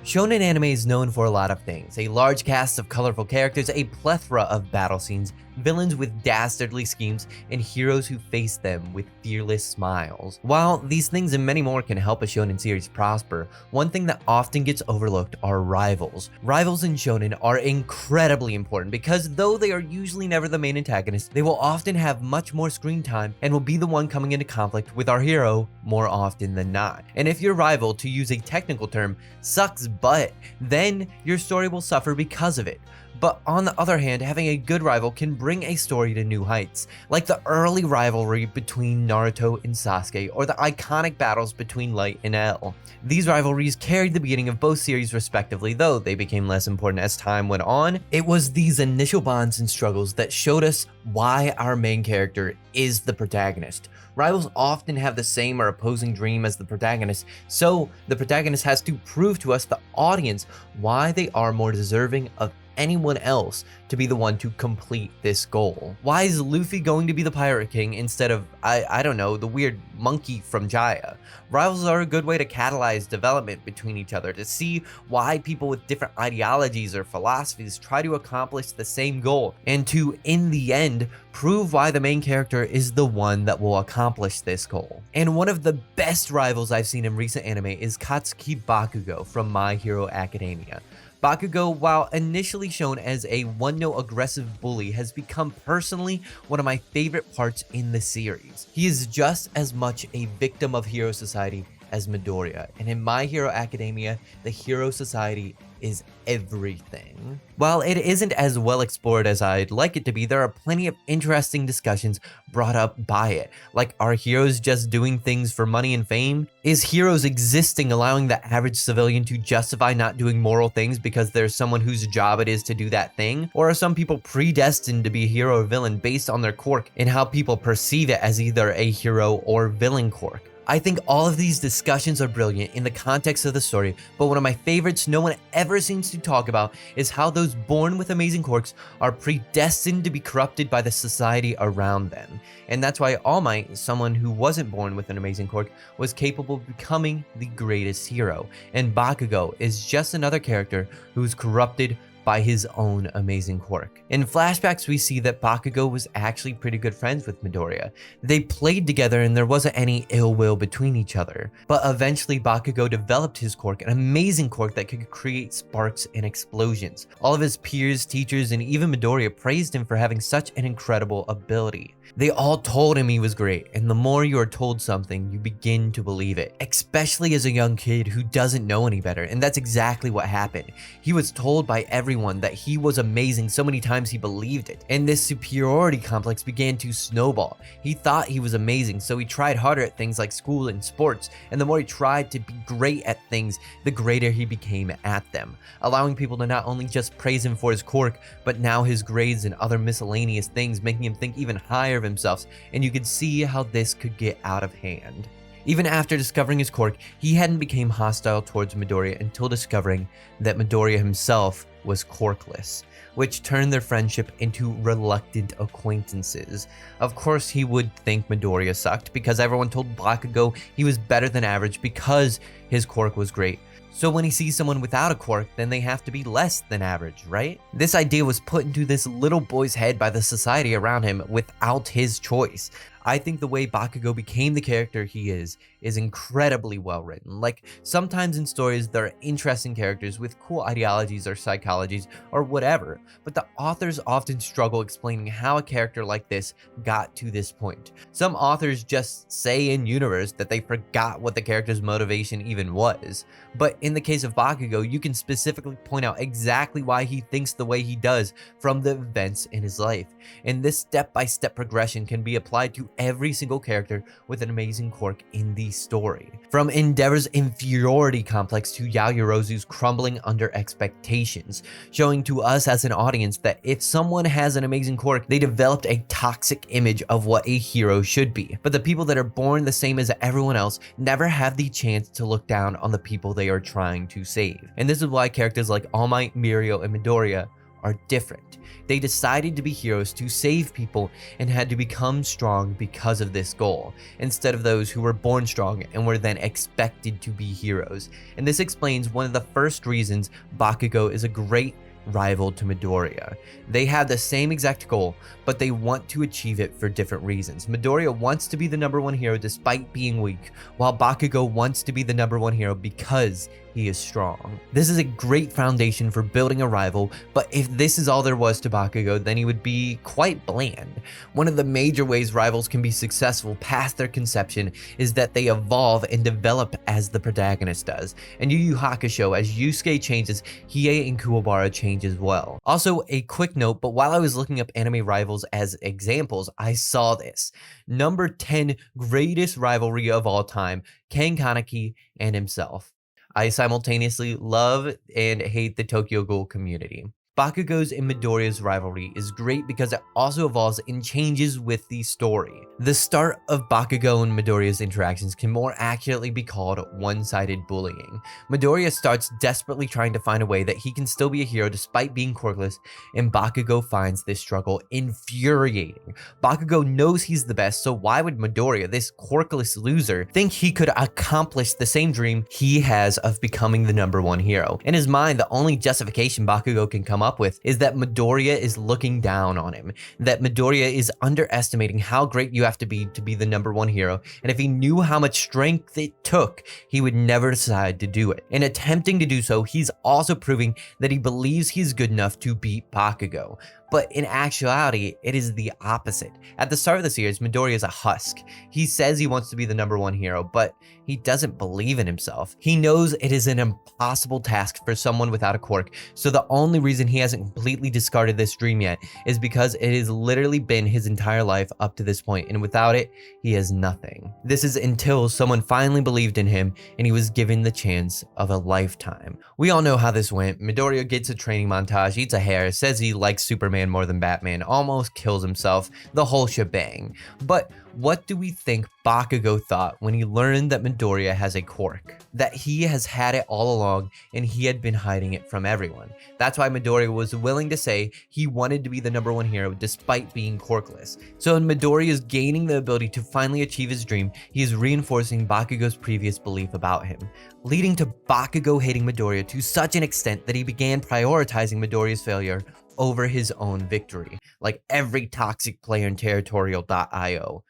Shonen anime is known for a lot of things: a large cast of colorful characters, a plethora of battle scenes, villains with dastardly schemes, and heroes who face them with fearless smiles. While these things and many more can help a shonen series prosper, one thing that often gets overlooked are rivals. Rivals in shonen are incredibly important because though they are usually never the main antagonist, they will often have much more screen time and will be the one coming into conflict with our hero more often than not. And if your rival, to use a technical term, sucks butt, then your story will suffer because of it. But on the other hand, having a good rival can bring a story to new heights, like the early rivalry between Naruto and Sasuke, or the iconic battles between Light and L. These rivalries carried the beginning of both series respectively, though they became less important as time went on. It was these initial bonds and struggles that showed us why our main character is the protagonist. Rivals often have the same or opposing dream as the protagonist, so the protagonist has to prove to us, the audience, why they are more deserving of anyone else to be the one to complete this goal. Why is Luffy going to be the Pirate King instead of, I don't know, the weird monkey from Jaya? Rivals are a good way to catalyze development between each other, to see why people with different ideologies or philosophies try to accomplish the same goal, and to, in the end, prove why the main character is the one that will accomplish this goal. And one of the best rivals I've seen in recent anime is Katsuki Bakugo from My Hero Academia. Bakugo, while initially shown as a one-note aggressive bully, has become personally one of my favorite parts in the series. He is just as much a victim of Hero Society as Midoriya, and in My Hero Academia, the Hero Society is everything. While it isn't as well explored as I'd like it to be, there are plenty of interesting discussions brought up by it. Like, are heroes just doing things for money and fame? Is heroes existing allowing the average civilian to justify not doing moral things because there's someone whose job it is to do that thing? Or are some people predestined to be hero or villain based on their quirk and how people perceive it as either a hero or villain quirk? I think all of these discussions are brilliant in the context of the story, but one of my favorites no one ever seems to talk about is how those born with amazing quirks are predestined to be corrupted by the society around them. And that's why Almight, someone who wasn't born with an amazing quirk, was capable of becoming the greatest hero. And Bakugo is just another character who's corrupted by his own amazing quirk. In flashbacks, we see that Bakugo was actually pretty good friends with Midoriya. They played together and there wasn't any ill will between each other. But eventually Bakugo developed his quirk, an amazing quirk that could create sparks and explosions. All of his peers, teachers, and even Midoriya praised him for having such an incredible ability. They all told him he was great, and the more you are told something, you begin to believe it, especially as a young kid who doesn't know any better, and that's exactly what happened. He was told by everyone that he was amazing so many times he believed it, and this superiority complex began to snowball. He thought he was amazing, so he tried harder at things like school and sports, and the more he tried to be great at things, the greater he became at them, allowing people to not only just praise him for his quirk, but now his grades and other miscellaneous things, making him think even higher of himself, and you could see how this could get out of hand. Even after discovering his quirk, he hadn't become hostile towards Midoriya until discovering that Midoriya himself was quirkless, which turned their friendship into reluctant acquaintances. Of course, he would think Midoriya sucked because everyone told Bakugo he was better than average because his quirk was great. So when he sees someone without a quirk, then they have to be less than average, right? This idea was put into this little boy's head by the society around him without his choice. I think the way Bakugo became the character he is incredibly well written. Like, sometimes in stories there are interesting characters with cool ideologies or psychologies or whatever, but the authors often struggle explaining how a character like this got to this point. Some authors just say in universe that they forgot what the character's motivation even was. But in the case of Bakugo, you can specifically point out exactly why he thinks the way he does from the events in his life. And this step-by-step progression can be applied to every single character with an amazing quirk in the story. From Endeavor's inferiority complex to Yaoyorozu's crumbling under expectations, showing to us as an audience that if someone has an amazing quirk, they developed a toxic image of what a hero should be. But the people that are born the same as everyone else never have the chance to look down on the people they are trying to save. And this is why characters like Almight, Mirio, and Midoriya are different. They decided to be heroes to save people and had to become strong because of this goal, instead of those who were born strong and were then expected to be heroes. And this explains one of the first reasons Bakugo is a great rival to Midoriya. They have the same exact goal, but they want to achieve it for different reasons. Midoriya wants to be the #1 hero despite being weak, while Bakugo wants to be the #1 hero because he is strong. This is a great foundation for building a rival, but if this is all there was to Bakugo, then he would be quite bland. One of the major ways rivals can be successful past their conception is that they evolve and develop as the protagonist does. And Yu Yu Hakusho, as Yusuke changes, Hiei and Kuwabara change as well. Also, a quick note, but while I was looking up anime rivals as examples, I saw this. Number 10 greatest rivalry of all time, Ken Kaneki and himself. I simultaneously love and hate the Tokyo Ghoul community. Bakugo's and Midoriya's rivalry is great because it also evolves and changes with the story. The start of Bakugo and Midoriya's interactions can more accurately be called one-sided bullying. Midoriya starts desperately trying to find a way that he can still be a hero despite being quirkless, and Bakugo finds this struggle infuriating. Bakugo knows he's the best, so why would Midoriya, this quirkless loser, think he could accomplish the same dream he has of becoming the #1 hero? In his mind, the only justification Bakugo can come up with is that Midoriya is looking down on him, that Midoriya is underestimating how great you have to be the #1 hero, and if he knew how much strength it took, he would never decide to do it. In attempting to do so, he's also proving that he believes he's good enough to beat Bakugo. But in actuality, it is the opposite. At the start of the series, Midoriya is a husk. He says he wants to be the #1 hero, but he doesn't believe in himself. He knows it is an impossible task for someone without a quirk, so the only reason he hasn't completely discarded this dream yet is because it has literally been his entire life up to this point, and without it, he has nothing. This is until someone finally believed in him and he was given the chance of a lifetime. We all know how this went. Midoriya gets a training montage, eats a hair, says he likes Superman more than Batman, almost kills himself, the whole shebang. But what do we think Bakugo thought when he learned that Midoriya has a quirk? That he has had it all along and he had been hiding it from everyone. That's why Midoriya was willing to say he wanted to be the #1 hero despite being quirkless. So when Midoriya is gaining the ability to finally achieve his dream, he is reinforcing Bakugo's previous belief about him, leading to Bakugo hating Midoriya to such an extent that he began prioritizing Midoriya's failure over his own victory, like every toxic player in Territorial.io.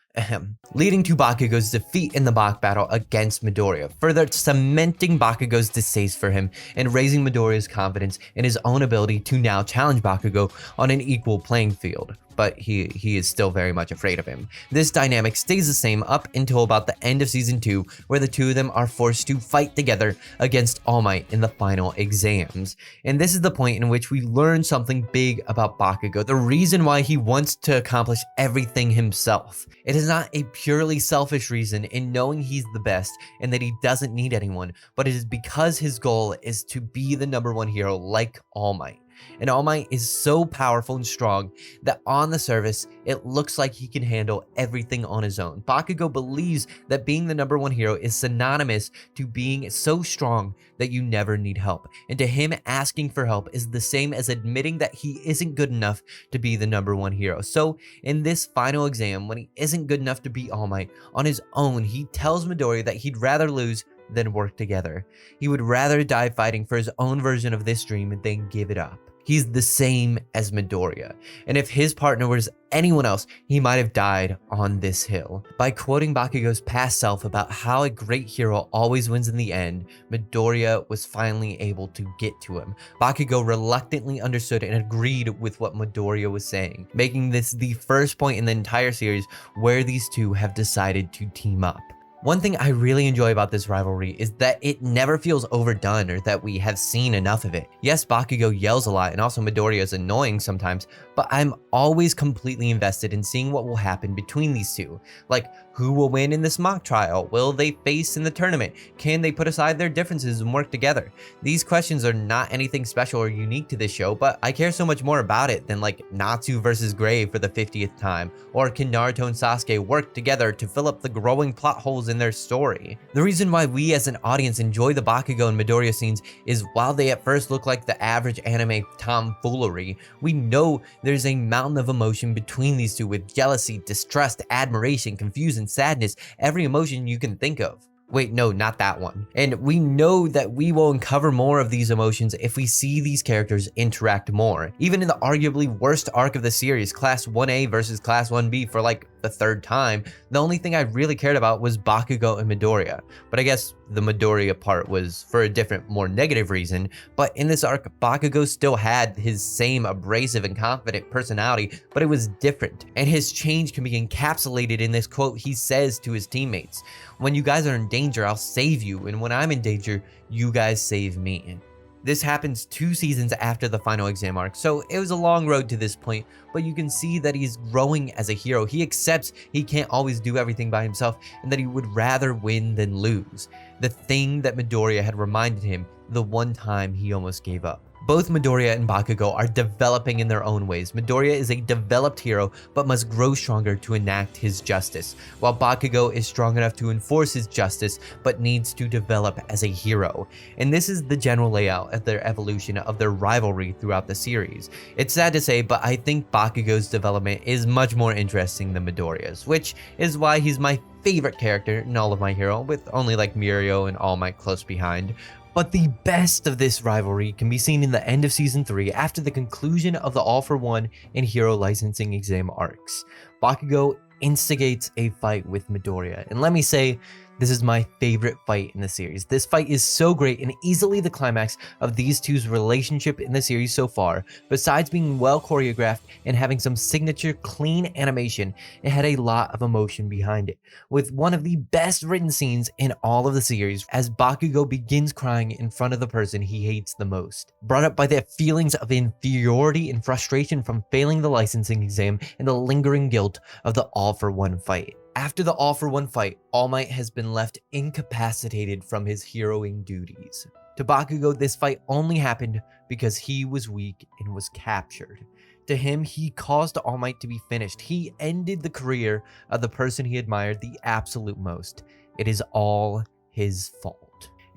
Leading to Bakugo's defeat in the mock battle against Midoriya, further cementing Bakugo's distaste for him and raising Midoriya's confidence in his own ability to now challenge Bakugo on an equal playing field. But he is still very much afraid of him. This dynamic stays the same up until about the end of season 2, where the two of them are forced to fight together against Almight in the final exams. And this is the point in which we learn something big about Bakugo, the reason why he wants to accomplish everything himself. It is not a purely selfish reason in knowing he's the best and that he doesn't need anyone, but it is because his goal is to be the #1 hero like Almight. And Almight is so powerful and strong that on the surface, it looks like he can handle everything on his own. Bakugo believes that being the #1 hero is synonymous to being so strong that you never need help. And to him, asking for help is the same as admitting that he isn't good enough to be the #1 hero. So in this final exam, when he isn't good enough to beat Almight on his own, he tells Midoriya that he'd rather lose than work together. He would rather die fighting for his own version of this dream than give it up. He's the same as Midoriya, and if his partner was anyone else, he might have died on this hill. By quoting Bakugo's past self about how a great hero always wins in the end, Midoriya was finally able to get to him. Bakugo reluctantly understood and agreed with what Midoriya was saying, making this the first point in the entire series where these two have decided to team up. One thing I really enjoy about this rivalry is that it never feels overdone or that we have seen enough of it. Yes, Bakugo yells a lot and also Midoriya is annoying sometimes, but I'm always completely invested in seeing what will happen between these two. Like, who will win in this mock trial? Will they face in the tournament? Can they put aside their differences and work together? These questions are not anything special or unique to this show, but I care so much more about it than like Natsu versus Gray for the 50th time, or can Naruto and Sasuke work together to fill up the growing plot holes in their story. The reason why we as an audience enjoy the Bakugo and Midoriya scenes is while they at first look like the average anime tomfoolery, we know there's a mountain of emotion between these two with jealousy, distrust, admiration, confusion, sadness, every emotion you can think of. Wait, no, not that one. And we know that we will uncover more of these emotions if we see these characters interact more. Even in the arguably worst arc of the series, Class 1A versus Class 1B for like the third time, the only thing I really cared about was Bakugo and Midoriya. But I guess the Midoriya part was for a different, more negative reason. But in this arc, Bakugo still had his same abrasive and confident personality, but it was different. And his change can be encapsulated in this quote he says to his teammates: "When you guys are in danger, I'll save you, and when I'm in danger, you guys save me." This happens 2 seasons after the final exam arc, so it was a long road to this point, but you can see that he's growing as a hero. He accepts he can't always do everything by himself, and that he would rather win than lose. The thing that Midoriya had reminded him the one time he almost gave up. Both Midoriya and Bakugo are developing in their own ways. Midoriya is a developed hero, but must grow stronger to enact his justice, while Bakugo is strong enough to enforce his justice, but needs to develop as a hero. And this is the general layout of their evolution of their rivalry throughout the series. It's sad to say, but I think Bakugo's development is much more interesting than Midoriya's, which is why he's my favorite character in all of My Hero, with only like Mirio and Almight close behind. But the best of this rivalry can be seen in the end of Season 3 after the conclusion of the All for One and Hero licensing exam arcs. Bakugo instigates a fight with Midoriya, and let me say, this is my favorite fight in the series. This fight is so great and easily the climax of these two's relationship in the series so far. Besides being well choreographed and having some signature clean animation, it had a lot of emotion behind it, with one of the best written scenes in all of the series as Bakugo begins crying in front of the person he hates the most, brought up by the feelings of inferiority and frustration from failing the licensing exam and the lingering guilt of the All for One fight. After the All for One fight, All Might has been left incapacitated from his heroing duties. To Bakugo, this fight only happened because he was weak and was captured. To him, he caused All Might to be finished. He ended the career of the person he admired the absolute most. It is all his fault.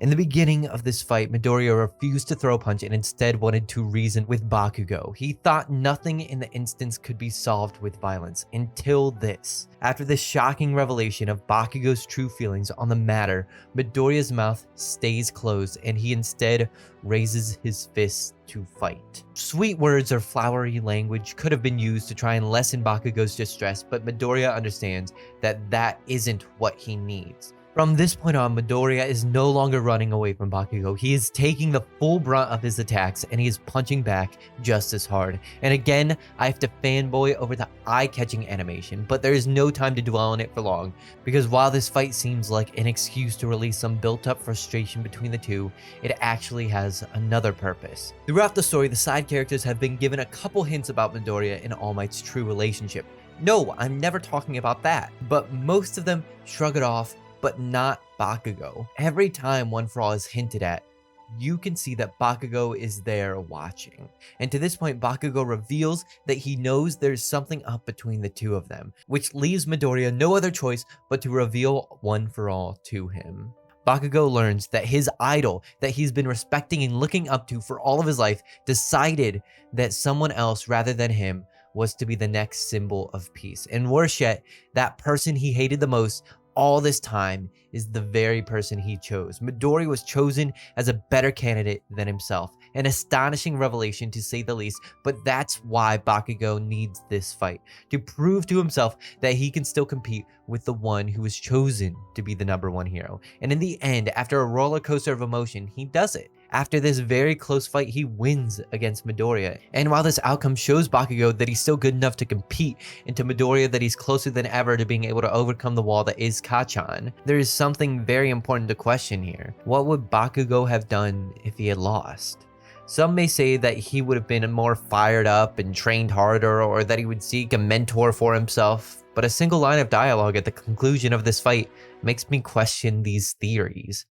In the beginning of this fight, Midoriya refused to throw a punch and instead wanted to reason with Bakugo. He thought nothing in the instance could be solved with violence until this. After this shocking revelation of Bakugo's true feelings on the matter, Midoriya's mouth stays closed and he instead raises his fists to fight. Sweet words or flowery language could have been used to try and lessen Bakugo's distress, but Midoriya understands that that isn't what he needs. From this point on, Midoriya is no longer running away from Bakugo. He is taking the full brunt of his attacks and he is punching back just as hard. And again, I have to fanboy over the eye-catching animation, but there is no time to dwell on it for long, because while this fight seems like an excuse to release some built-up frustration between the two, it actually has another purpose. Throughout the story, the side characters have been given a couple hints about Midoriya and All Might's true relationship. No, I'm never talking about that, but most of them shrug it off, but not Bakugo. Every time One for All is hinted at, you can see that Bakugo is there watching. And to this point, Bakugo reveals that he knows there's something up between the two of them, which leaves Midoriya no other choice but to reveal One for All to him. Bakugo learns that his idol, that he's been respecting and looking up to for all of his life, decided that someone else rather than him was to be the next symbol of peace. And worse yet, that person he hated the most all this time is the very person he chose. Midoriya was chosen as a better candidate than himself. An astonishing revelation to say the least, but that's why Bakugo needs this fight, to prove to himself that he can still compete with the one who was chosen to be the #1 hero. And in the end, after a roller coaster of emotion, he does it. After this very close fight, he wins against Midoriya. And while this outcome shows Bakugo that he's still good enough to compete, and to Midoriya that he's closer than ever to being able to overcome the wall that is Kacchan, there is something very important to question here. What would Bakugo have done if he had lost? Some may say that he would have been more fired up and trained harder, or that he would seek a mentor for himself. But a single line of dialogue at the conclusion of this fight makes me question these theories.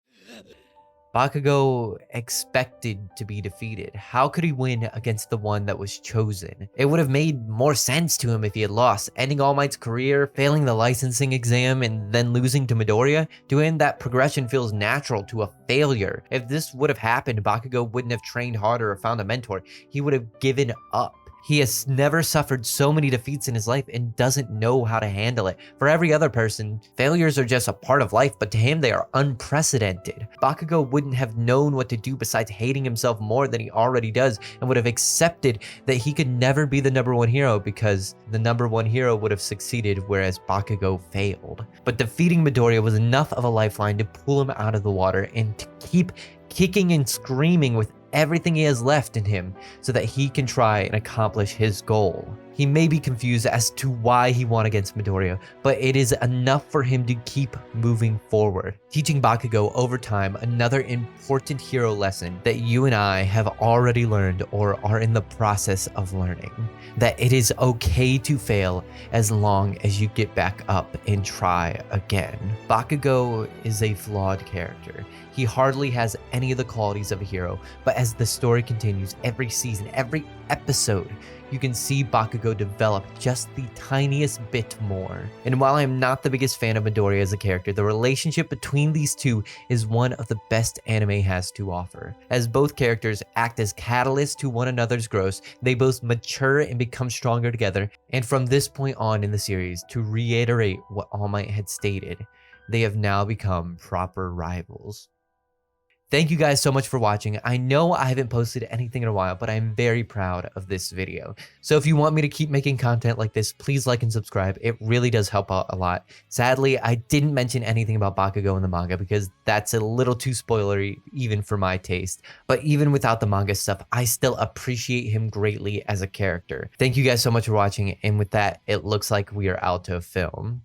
Bakugo expected to be defeated. How could he win against the one that was chosen? It would have made more sense to him if he had lost, ending All Might's career, failing the licensing exam, and then losing to Midoriya. To him, that progression feels natural to a failure. If this would have happened, Bakugo wouldn't have trained harder or found a mentor. He would have given up. He has never suffered so many defeats in his life and doesn't know how to handle it. For every other person, failures are just a part of life, but to him they are unprecedented. Bakugo wouldn't have known what to do besides hating himself more than he already does, and would have accepted that he could never be the #1 hero because the #1 hero would have succeeded, whereas Bakugo failed. But defeating Midoriya was enough of a lifeline to pull him out of the water and to keep kicking and screaming with everything he has left in him so that he can try and accomplish his goal. He may be confused as to why he won against Midoriya, but it is enough for him to keep moving forward, teaching Bakugo over time another important hero lesson that you and I have already learned or are in the process of learning, that it is okay to fail as long as you get back up and try again. Bakugo is a flawed character. He hardly has any of the qualities of a hero, but as the story continues, every season, every episode, you can see Bakugo develop just the tiniest bit more. And while I'm not the biggest fan of Midoriya as a character, the relationship between these two is one of the best anime has to offer. As both characters act as catalysts to one another's growth, they both mature and become stronger together. And from this point on in the series, to reiterate what All Might had stated, they have now become proper rivals. Thank you guys so much for watching. I know I haven't posted anything in a while, but I'm very proud of this video. So if you want me to keep making content like this, please like and subscribe. It really does help out a lot. Sadly, I didn't mention anything about Bakugo in the manga because that's a little too spoilery even for my taste. But even without the manga stuff, I still appreciate him greatly as a character. Thank you guys so much for watching. And with that, it looks like we are out to film.